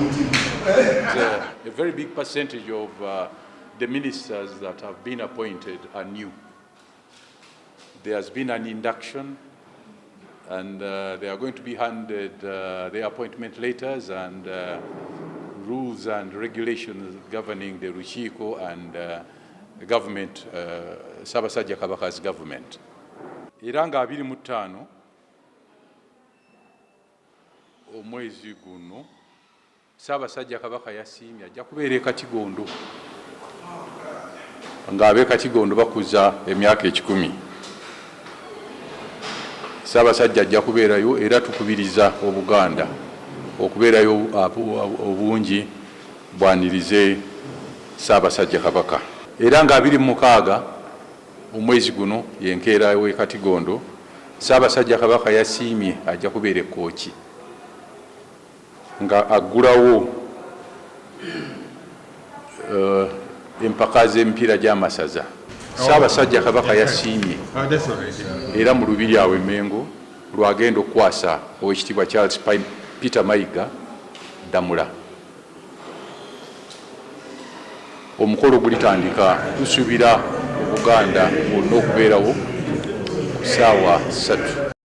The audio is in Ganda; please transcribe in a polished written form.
A very big percentage of the ministers that have been appointed are new. There has been an induction, and they are going to be handed their appointment letters and rules and regulations governing the Rukiiko and the government, Ssaabasajja Kabaka's government. Era nga 25 omwezi guno Ssaabasajja Kabaka yasiimye ajja kubeera e Katigondo ng'ab'e Katigondo bakuza emyaka 10. Ssaabasajja ajja kubeerayo era tukubiriza Obuganda okubeerayo obungi bwanirize Ssaabasajja Kabaka. Era nga 26 omwezi guno yenkeera w'e Katigondo Ssaabasajja Kabaka yasiimye ajja kubeera Kkooki nga aggulawo empaka z'emipiira gy'amasaza. Ssaabasajja Kabaka yasiimye era mu lubiri awo Mengo lwagenda okukwasa Oweekitiibwa Charles Peter Mayiga Ddamula. Omukolo gulitandika, tusuubira Obuganda bwonna okubeerawo ku ssaawa 3.